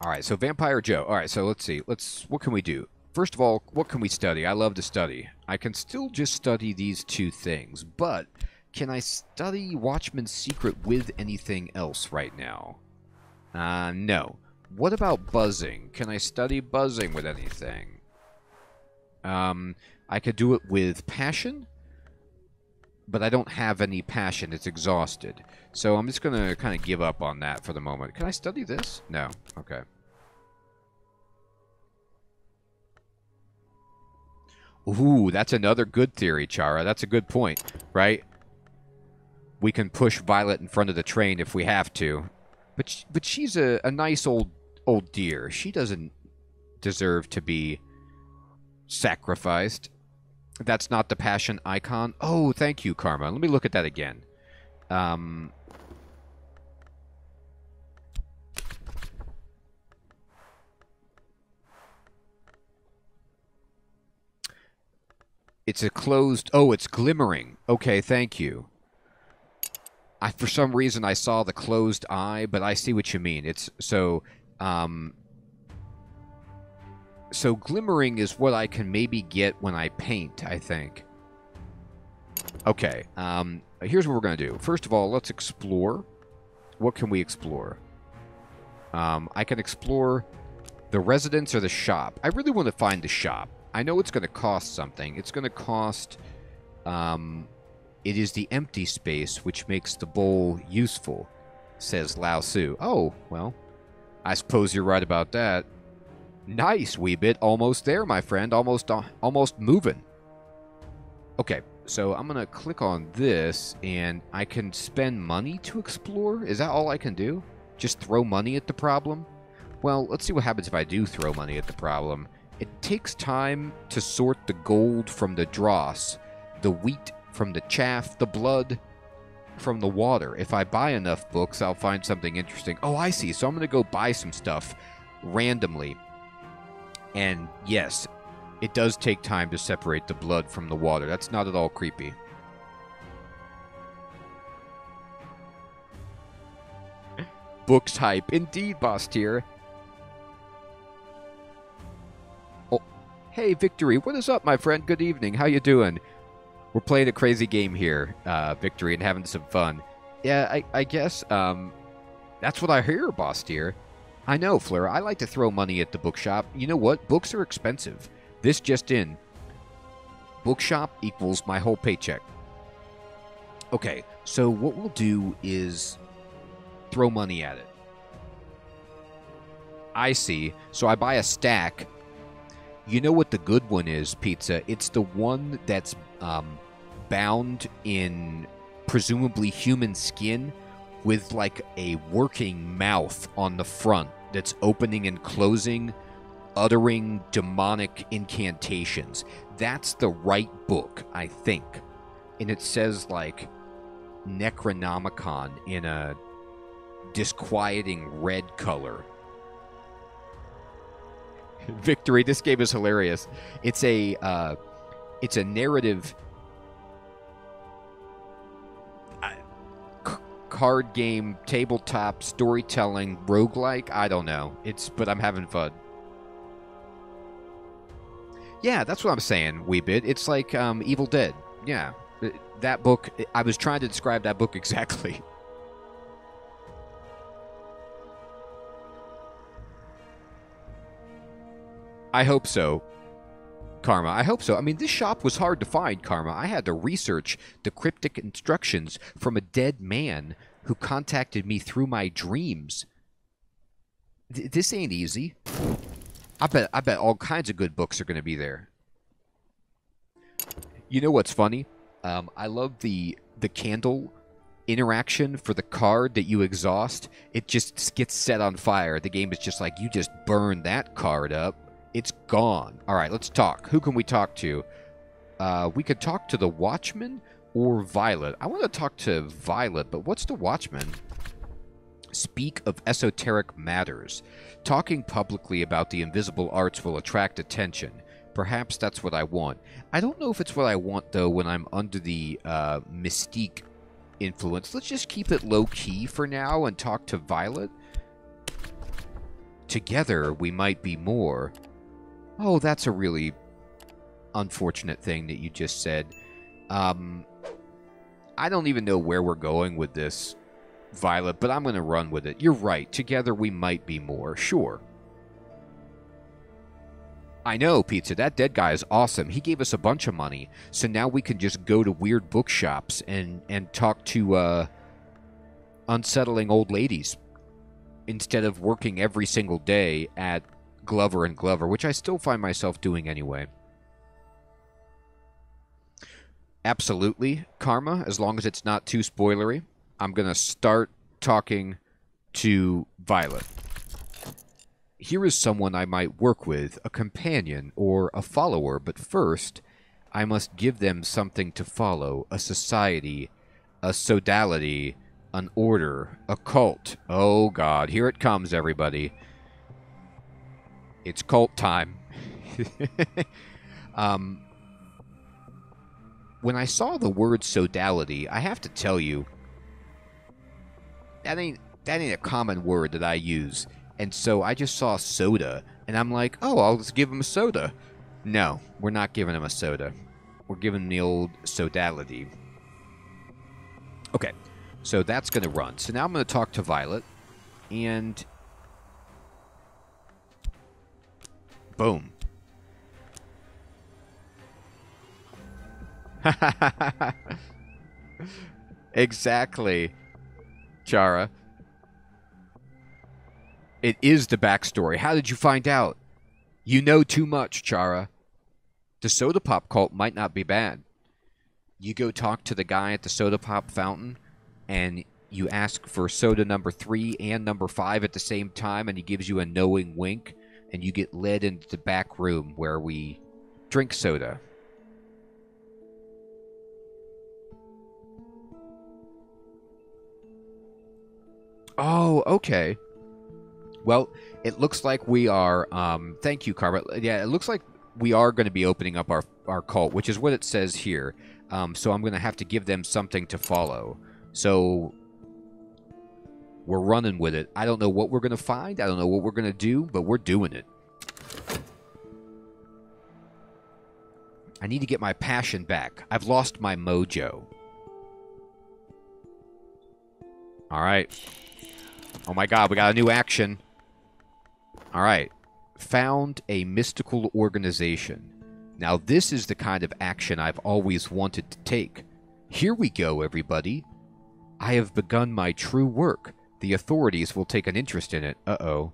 All right, so Vampire Joe. All right, so let's see. What can we do? First of all, what can we study? I love to study. I can still just study these two things, but can I study Watchman's Secret with anything else right now? No. What about buzzing? Can I study buzzing with anything? I could do it with passion, but I don't have any passion. It's exhausted. So I'm just going to kind of give up on that for the moment. Can I study this? No. Okay. Ooh, that's another good theory, Chara. That's a good point, right? We can push Violet in front of the train if we have to. But she's a nice old dear. She doesn't deserve to be sacrificed. That's not the passion icon. Oh, thank you, Karma. Let me look at that again. It's a closed... Oh, it's glimmering. Okay, thank you. For some reason, I saw the closed eye, but I see what you mean. It's so... So glimmering is what I can maybe get when I paint, I think. Okay, here's what we're going to do. First of all, let's explore. What can we explore? I can explore the residence or the shop. I really want to find the shop. I know it's going to cost something. It's going to cost... it is the empty space which makes the bowl useful, says Lao Tzu. Oh, well, I suppose you're right about that. Nice, wee bit. Almost there, my friend. Almost moving. Okay, so I'm going to click on this, and I can spend money to explore? Is that all I can do? Just throw money at the problem? Well, let's see what happens if I do throw money at the problem. It takes time to sort the gold from the dross, the wheat from the chaff, the blood from the water. If I buy enough books, I'll find something interesting. Oh, I see. So I'm going to go buy some stuff randomly. And yes, it does take time to separate the blood from the water. That's not at all creepy. Books hype. Indeed, boss tier. Oh, hey, Victory. What is up, my friend? Good evening. How you doing? We're playing a crazy game here, Victory, and having some fun. Yeah, I guess, that's what I hear, boss dear. I know, Fleur. I like to throw money at the bookshop. You know what? Books are expensive. This just in. Bookshop equals my whole paycheck. Okay, so what we'll do is throw money at it. I see. So I buy a stack. You know what the good one is, Pizza? It's the one that's bound in presumably human skin with like a working mouth on the front that's opening and closing, uttering demonic incantations. That's the right book, I think. And it says like Necronomicon in a disquieting red color. Victory, this game is hilarious. It's a narrative card game, tabletop, storytelling, roguelike. I don't know. But I'm having fun. Yeah, that's what I'm saying, wee bit. It's like Evil Dead. Yeah. That book, I was trying to describe that book exactly. I hope so, Karma. I hope so. I mean, this shop was hard to find, Karma. I had to research the cryptic instructions from a dead man who contacted me through my dreams. This ain't easy. I bet all kinds of good books are going to be there. You know what's funny? I love the candle interaction for the card that you exhaust. It just gets set on fire. The game is just like, you just burn that card up. It's gone. All right, let's talk. Who can we talk to? We could talk to the Watchman or Violet. I want to talk to Violet, but what's the Watchman? Speak of esoteric matters. Talking publicly about the invisible arts will attract attention. Perhaps that's what I want. I don't know if it's what I want, though, when I'm under the mystique influence. Let's just keep it low-key for now and talk to Violet. Together, we might be more. Oh, that's a really unfortunate thing that you just said. I don't even know where we're going with this, Violet, but I'm going to run with it. You're right. Together, we might be more. Sure. I know, Pizza. That dead guy is awesome. He gave us a bunch of money, so now we can just go to weird bookshops and talk to unsettling old ladies instead of working every single day at Glover and Glover, which I still find myself doing anyway. Absolutely, Karma, as long as it's not too spoilery. I'm going to start talking to Violet. Here is someone I might work with, a companion or a follower, but first, I must give them something to follow, a society, a sodality, an order, a cult. Oh god, here it comes, everybody. It's cult time. When I saw the word sodality, I have to tell you, that ain't a common word that I use. And so I just saw soda, and I'm like, oh, I'll just give him a soda. No, we're not giving him a soda. We're giving him the old sodality. Okay, so that's going to run. So now I'm going to talk to Violet, and boom. Exactly, Chara. It is the backstory. How did you find out? You know too much, Chara. The soda pop cult might not be bad. You go talk to the guy at the soda pop fountain, and you ask for soda number 3 and number 5 at the same time, and he gives you a knowing wink, and you get led into the back room where we drink soda. Oh, okay. Well, it looks like we are, thank you, Karma. Yeah, it looks like we are going to be opening up our cult, which is what it says here. So I'm going to have to give them something to follow. So we're running with it. I don't know what we're going to find. I don't know what we're going to do, but we're doing it. I need to get my passion back. I've lost my mojo. All right. Oh my god, we got a new action. All right. Found a mystical organization. Now this is the kind of action I've always wanted to take. Here we go, everybody. I have begun my true work. The authorities will take an interest in it. Uh-oh.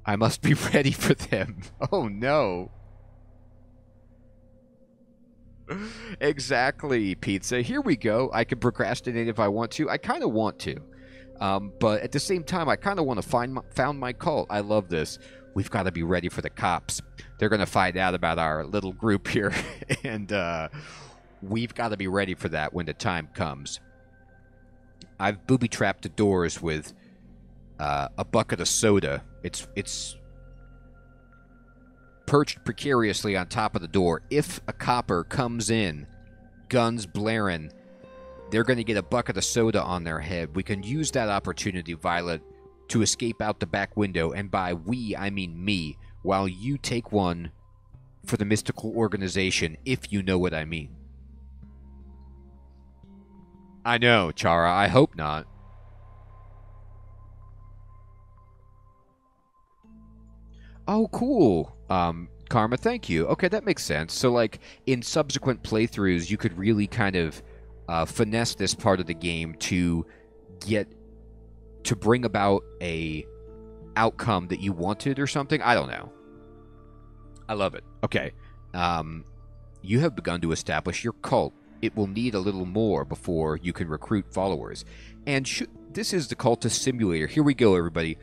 I must be ready for them. Oh no. Exactly, Pizza. Here we go. I can procrastinate if I want to. I kind of want to. But at the same time, I kind of want to found my cult. I love this. We've got to be ready for the cops. They're going to find out about our little group here. And we've got to be ready for that when the time comes. I've booby-trapped the doors with a bucket of soda. It's perched precariously on top of the door. If a copper comes in, guns blaring, they're going to get a bucket of soda on their head. We can use that opportunity, Violet, to escape out the back window. And by we, I mean me, while you take one for the mystical organization, if you know what I mean. I know, Chara. I hope not. Oh, cool. Karma, thank you. Okay, that makes sense. So, like, in subsequent playthroughs, you could really kind of finesse this part of the game to bring about a outcome that you wanted or something. I don't know. I love it. Okay. You have begun to establish your cult. It will need a little more before you can recruit followers. And this is the Cultist Simulator. Here we go, everybody.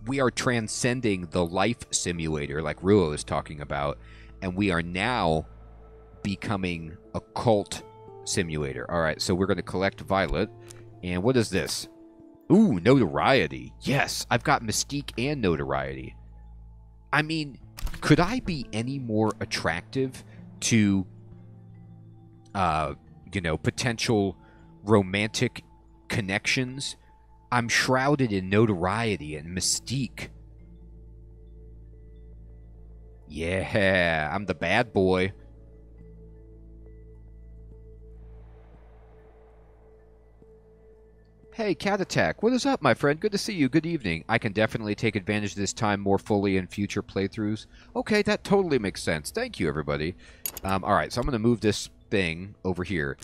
We are transcending the life simulator like Ruo is talking about, and we are now becoming a cult simulator. All right, so we're going to collect Violet. And what is this? Ooh, notoriety. Yes, I've got mystique and notoriety. I mean, could I be any more attractive to, potential romantic connections I'm shrouded in notoriety and mystique. Yeah, I'm the bad boy. Hey, Cat Attack, what is up, my friend? Good to see you. Good evening. I can definitely take advantage of this time more fully in future playthroughs. Okay, that totally makes sense. Thank you, everybody. Alright, so I'm going to move this thing over here.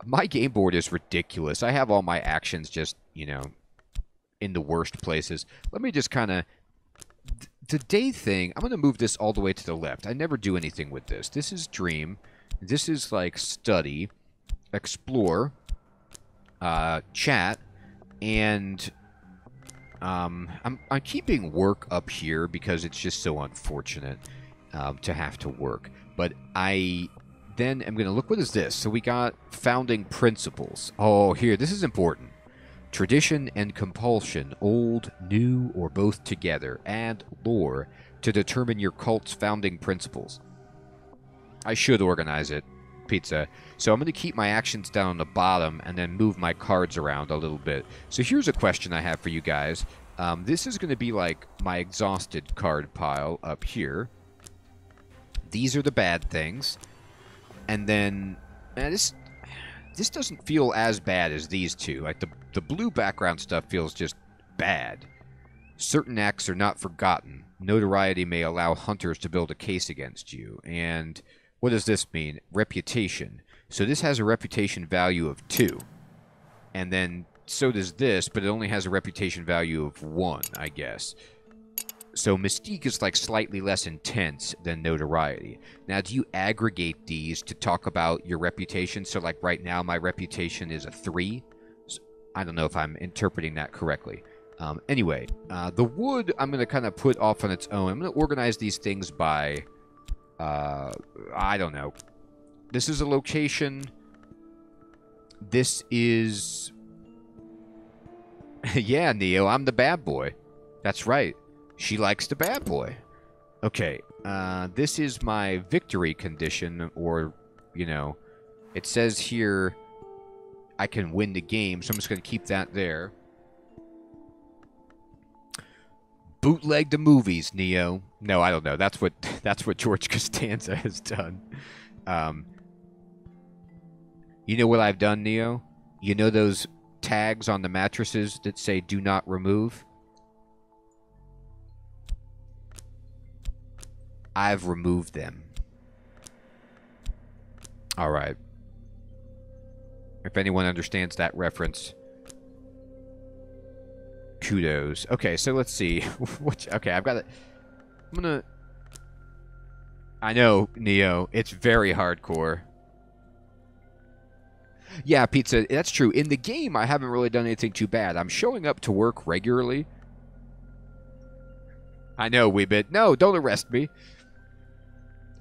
My game board is ridiculous. I have all my actions just, you know, in the worst places. Let me just kind of... The day thing, I'm going to move this all the way to the left. I never do anything with this. This is dream. This is like study, explore, chat, and I'm keeping work up here because it's just so unfortunate to have to work. But I then am going to look, what is this? So we got founding principles. Oh, here, this is important. Tradition and compulsion, old, new, or both together, and lore to determine your cult's founding principles. I should organize it. Pizza. So I'm going to keep my actions down on the bottom and then move my cards around a little bit. So here's a question I have for you guys. This is going to be like my exhausted card pile up here. These are the bad things. And then this doesn't feel as bad as these two. Like the blue background stuff feels just bad. Certain acts are not forgotten. Notoriety may allow hunters to build a case against you. And what does this mean? Reputation. So this has a reputation value of 2. And then so does this, but it only has a reputation value of 1, I guess. So mystique is like slightly less intense than notoriety. Now, do you aggregate these to talk about your reputation? So like right now, my reputation is a 3. So I don't know if I'm interpreting that correctly. Anyway, the wood I'm going to kind of put off on its own. I'm going to organize these things by... I don't know. This is a location. This is... Yeah, Neo, I'm the bad boy. That's right. She likes the bad boy. Okay, this is my victory condition, or, you know, it says here I can win the game, so I'm just going to keep that there. Bootleg the movies, Neo. No, I don't know. That's what George Costanza has done. You know what I've done, Neo? You know those tags on the mattresses that say "Do not remove"? I've removed them. All right. If anyone understands that reference, kudos. Okay, so let's see. Okay, I've got it. I'm gonna... I know, Neo. It's very hardcore. Yeah, Pizza, that's true. In the game, I haven't really done anything too bad. I'm showing up to work regularly. I know, Weebit. No, don't arrest me.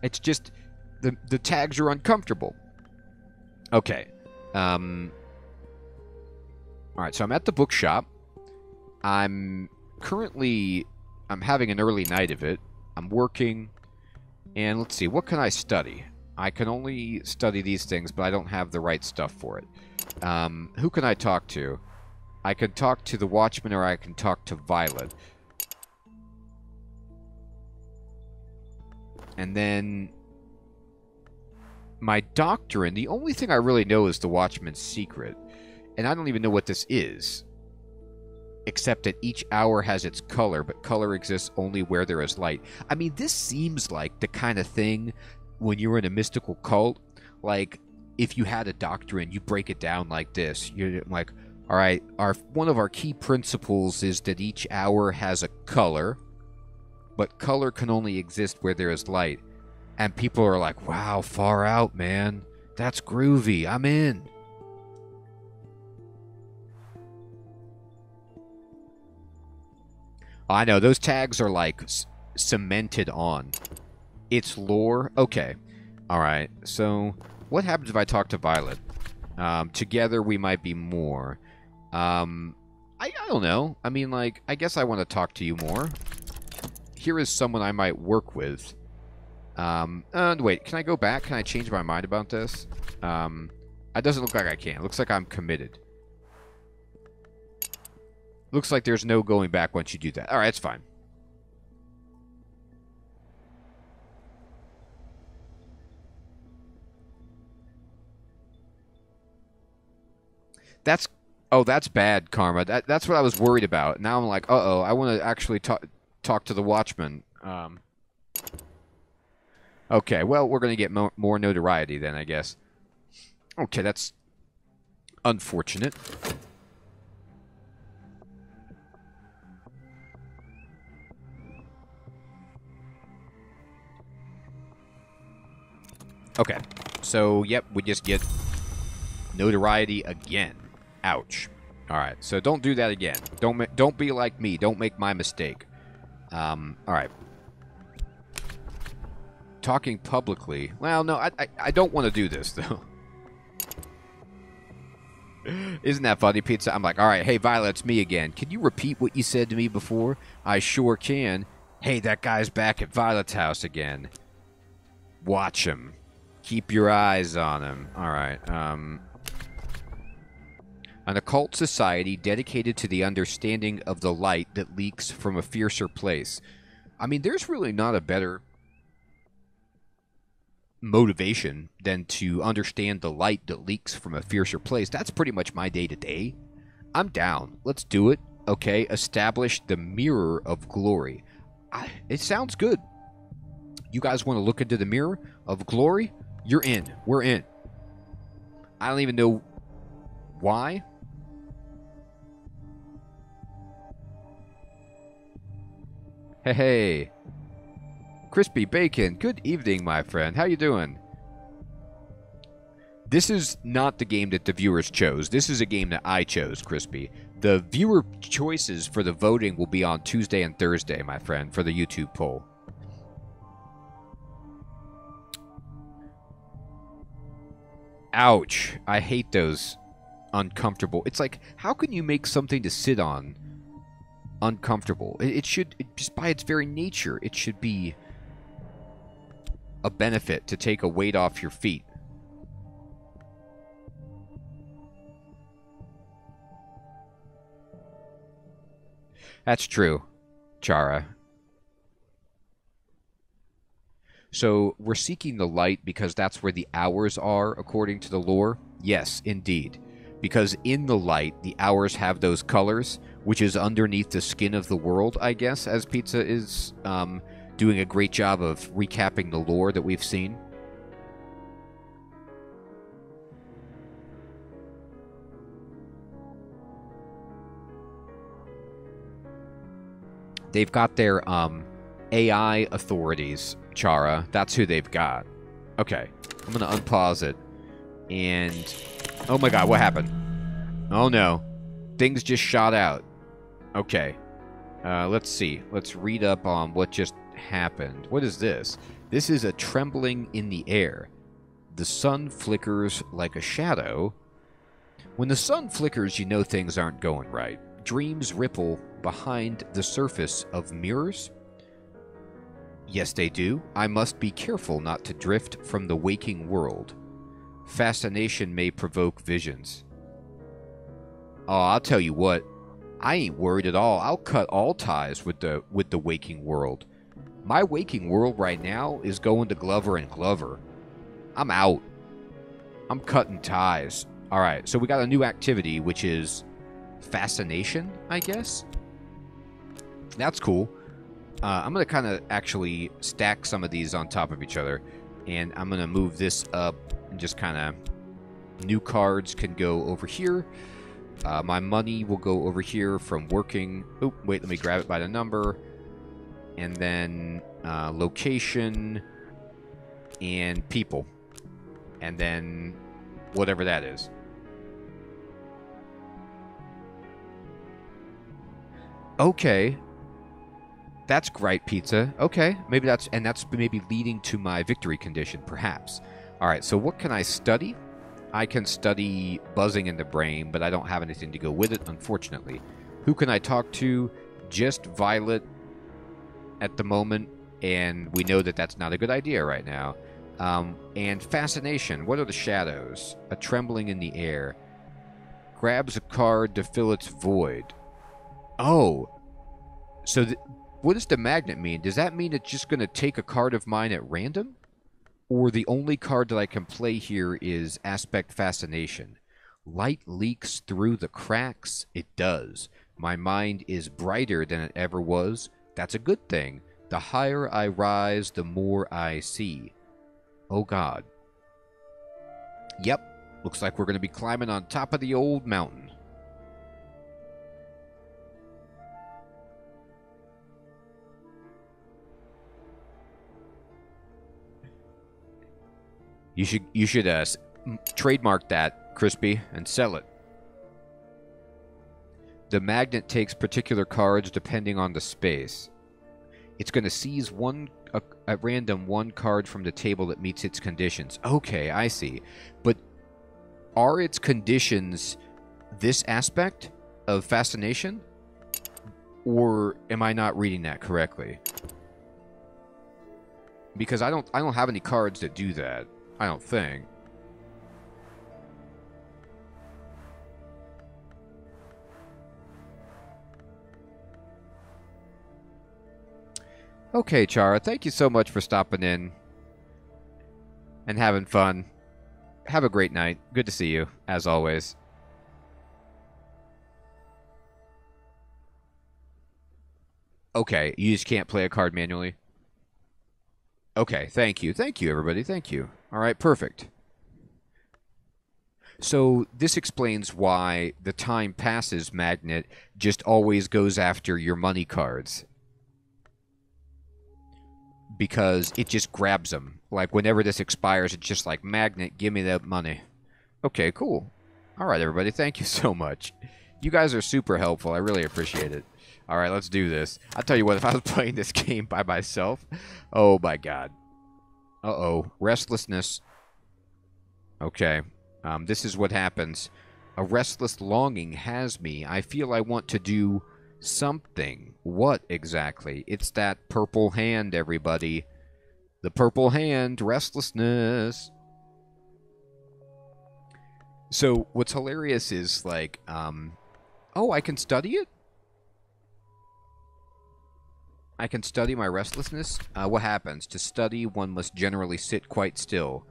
It's just the tags are uncomfortable. Okay. Alright, so I'm at the bookshop. I'm having an early night of it. I'm working. And let's see, what can I study? I can only study these things, but I don't have the right stuff for it. Who can I talk to? I can talk to the Watchman, or I can talk to Violet. And then my doctrine, the only thing I really know is the Watchman's secret. And I don't even know what this is. Except that each hour has its color, but color exists only where there is light. I mean, this seems like the kind of thing when you're in a mystical cult. Like, if you had a doctrine, you break it down like this. You're like, all right, one of our key principles is that each hour has a color, but color can only exist where there is light. And people are like, wow, far out, man. That's groovy. I'm in. I know, those tags are like cemented on. It's lore? Okay. Alright, so what happens if I talk to Violet? Together we might be more. I don't know. I mean, like, I guess I want to talk to you more. Here is someone I might work with. Wait, can I go back? Can I change my mind about this? It doesn't look like I can. It looks like I'm committed. Looks like there's no going back once you do that. All right, it's fine. That's that's bad karma. That's what I was worried about. Now I'm like, uh-oh, I want to actually talk to the Watchman. Okay, well, we're going to get more notoriety then, I guess. Okay, that's unfortunate. Okay, so, yep, we just get notoriety again. Ouch. All right, so don't do that again. Don't be like me. Don't make my mistake. All right. Talking publicly. Well, no, I don't want to do this, though. Isn't that funny, Pizza? I'm like, all right, hey, Violet, it's me again. Can you repeat what you said to me before? I sure can. Hey, that guy's back at Violet's house again. Watch him. Keep your eyes on him. All right. An occult society dedicated to the understanding of the light that leaks from a fiercer place. I mean, there's really not a better motivation than to understand the light that leaks from a fiercer place. That's pretty much my day-to-day. I'm down. Let's do it. Okay, establish the mirror of glory. It sounds good. You guys want to look into the mirror of glory? You're in. We're in. I don't even know why. Hey. Crispy Bacon, good evening, my friend. How you doing? This is not the game that the viewers chose. This is a game that I chose, Crispy. The viewer choices for the voting will be on Tuesday and Thursday, my friend, for the YouTube poll. Ouch. I hate those uncomfortable. It's like, how can you make something to sit on uncomfortable? It should, just by its very nature, it should be a benefit to take a weight off your feet. That's true, Chara. So, we're seeking the light because that's where the hours are, according to the lore? Yes, indeed. Because in the light, the hours have those colors, which is underneath the skin of the world, I guess, as Pizza is doing a great job of recapping the lore that we've seen. They've got their AI authorities, Chara. That's who they've got. Okay, I'm going to unpause it. And, oh my god, what happened? Oh no. Things just shot out. Okay. Let's see. Let's read up on what just happened. What is this? This is a trembling in the air. The sun flickers like a shadow. When the sun flickers, you know things aren't going right. Dreams ripple behind the surface of mirrors. Yes, they do. I must be careful not to drift from the waking world. Fascination may provoke visions. Oh, I'll tell you what. I ain't worried at all. I'll cut all ties with the waking world. My waking world right now is going to Glover and Glover. I'm out. I'm cutting ties. All right, so we got a new activity, which is fascination, I guess. That's cool. I'm going to kind of actually stack some of these on top of each other. And I'm going to move this up and just kind of... New cards can go over here. My money will go over here from working... Oh, wait, let me grab it by the number. And then location and people. And then whatever that is. Okay. That's great, Pizza. Okay, maybe that's maybe leading to my victory condition, perhaps. All right, so what can I study? I can study buzzing in the brain, but I don't have anything to go with it, unfortunately. Who can I talk to? Just Violet at the moment, and we know that that's not a good idea right now. And fascination. What are the shadows? A trembling in the air. Grabs a card to fill its void. Oh, so what does the magnet mean? Does that mean it's just going to take a card of mine at random? Or the only card that I can play here is Aspect Fascination. Light leaks through the cracks? It does. My mind is brighter than it ever was. That's a good thing. The higher I rise, the more I see. Oh God. Yep. Looks like we're going to be climbing on top of the old mountain. You should trademark that, Crispy, and sell it. The magnet takes particular cards depending on the space. It's going to seize at random one card from the table that meets its conditions. Okay, I see. But are its conditions this aspect of fascination? Or am I not reading that correctly? Because I don't have any cards that do that. I don't think. Okay, Chara, thank you so much for stopping in and having fun. Have a great night. Good to see you, as always. Okay, you just can't play a card manually? Okay, thank you. Thank you, everybody. Thank you. All right, perfect. So this explains why the time passes magnet just always goes after your money cards. Because it just grabs them. Like, whenever this expires, it's just like, magnet, give me that money. Okay, cool. All right, everybody, thank you so much. You guys are super helpful. I really appreciate it. All right, let's do this. I'll tell you what, if I was playing this game by myself, oh my God. Uh-oh, restlessness. Okay, this is what happens. A restless longing has me. I feel I want to do something. What exactly? It's that purple hand, everybody. The purple hand, restlessness. So what's hilarious is like, oh, I can study it? I can study my restlessness? What happens? To study, one must generally sit quite still.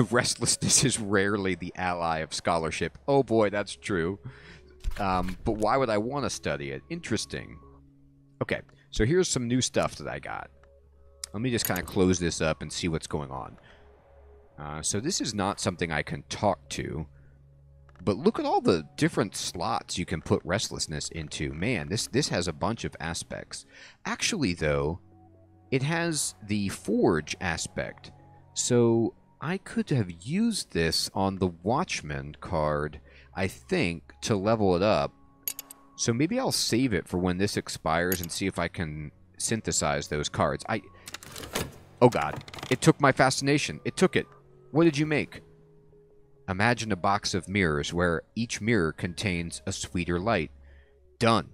Restlessness is rarely the ally of scholarship. Oh boy, that's true. But why would I want to study it? Interesting. Okay, so here's some new stuff that I got. Let me just kind of close this up and see what's going on. So this is not something I can talk to. But look at all the different slots you can put restlessness into. Man, this has a bunch of aspects. Actually, though, it has the forge aspect. So I could have used this on the Watchman card, I think, to level it up. So maybe I'll save it for when this expires and see if I can synthesize those cards. Oh God, it took my fascination. It took it. What did you make? Imagine a box of mirrors where each mirror contains a sweeter light. Done.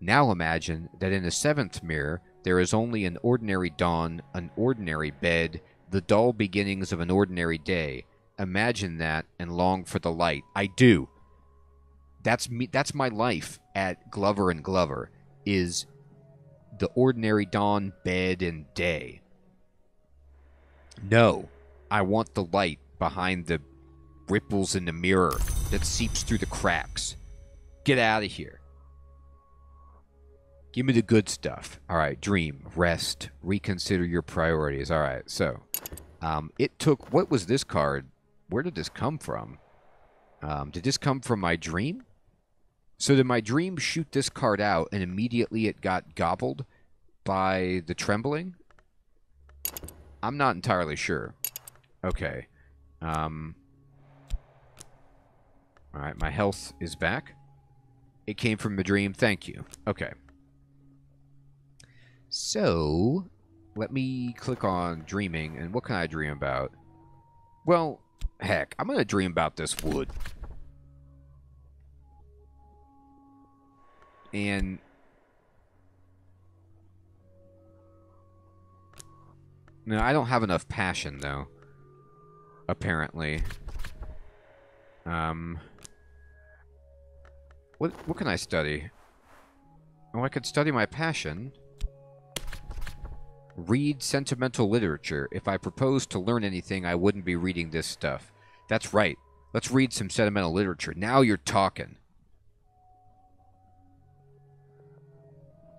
Now imagine that in the seventh mirror, there is only an ordinary dawn, an ordinary bed, the dull beginnings of an ordinary day. Imagine that and long for the light. I do. That's me. That's my life at Glover and Glover, is the ordinary dawn, bed, and day. No, I want the light behind the ripples in the mirror that seeps through the cracks. Get out of here. Give me the good stuff. All right, dream, rest, reconsider your priorities. All right, so it took, what was this card? Where did this come from? Did this come from my dream? So did my dream shoot this card out and immediately it got gobbled by the trembling? I'm not entirely sure. Okay. All right, my health is back. It came from a dream. Thank you. Okay. So, let me click on dreaming, and what can I dream about? Well, heck, I'm going to dream about this wood. And no, I don't have enough passion, though. Apparently. What can I study? Oh, I could study my passion. Read sentimental literature. If I proposed to learn anything, I wouldn't be reading this stuff. That's right. Let's read some sentimental literature. Now you're talking.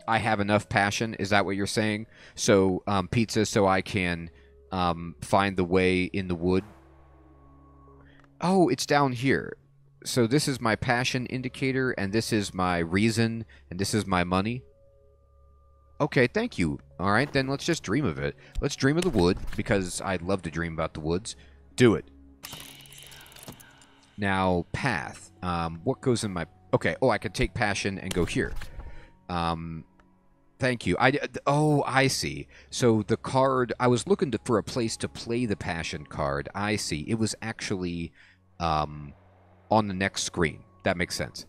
I have enough passion. Is that what you're saying? So, pizza, so I can find the way in the wood. Oh, it's down here. So this is my passion indicator, and this is my reason, and this is my money. Okay, thank you. All right, then let's just dream of it. Let's dream of the wood, because I'd love to dream about the woods. Do it. Now, path. What goes in my... Okay, oh, I could take passion and go here. Thank you. Oh, I see. So the card... I was looking for a place to play the passion card. I see. It was actually on the next screen. That makes sense.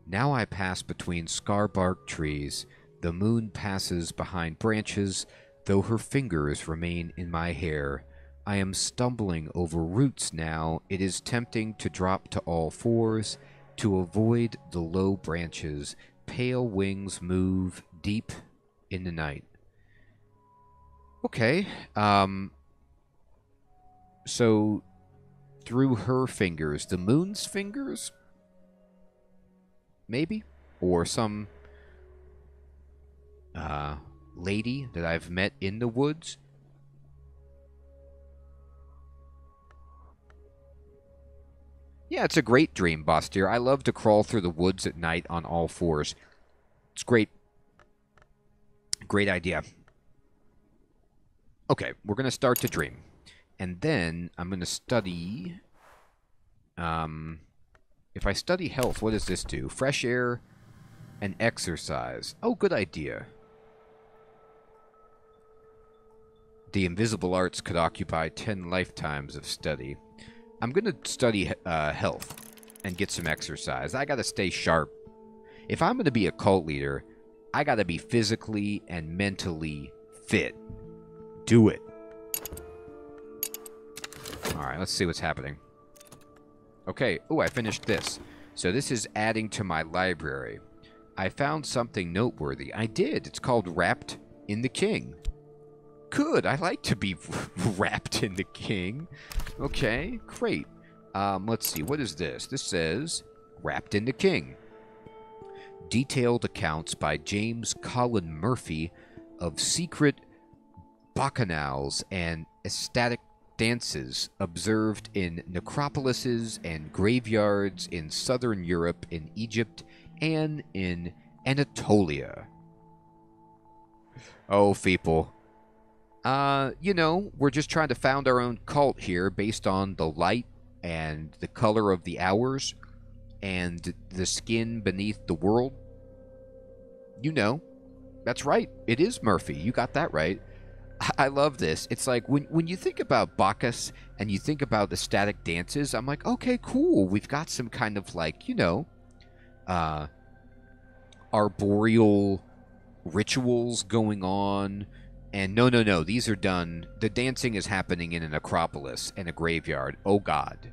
Now I pass between scar-barked trees. The moon passes behind branches, though her fingers remain in my hair. I am stumbling over roots now. It is tempting to drop to all fours, to avoid the low branches. Pale wings move deep in the night. Okay. So, through her fingers, the moon's fingers? Maybe? Or some lady that I've met in the woods? Yeah, it's a great dream, Boss Deer. I love to crawl through the woods at night on all fours. It's great. Great idea. Okay, we're going to start to dream. And then I'm going to study... if I study health, what does this do? Fresh air and exercise. Oh, good idea. The invisible arts could occupy 10 lifetimes of study. I'm going to study health and get some exercise. I got to stay sharp. If I'm going to be a cult leader, I got to be physically and mentally fit. Do it. All right, let's see what's happening. Okay. Oh, I finished this. So this is adding to my library. I found something noteworthy. I did. It's called Wrapped in the King. Good. I like to be wrapped in the king. Okay, great. Let's see. What is this? This says Wrapped in the King. Detailed accounts by James Colin Murphy of secret bacchanals and ecstatic dances observed in necropolises and graveyards in southern Europe, in Egypt, and in Anatolia. Oh, people. You know, we're just trying to found our own cult here based on the light and the color of the hours and the skin beneath the world. You know, that's right. It is Murphy. You got that right. I love this. It's like when you think about Bacchus and you think about the static dances, I'm like, okay, cool. We've got some kind of like, you know, arboreal rituals going on. And no, these are done. The dancing is happening in an necropolis and a graveyard. Oh, God.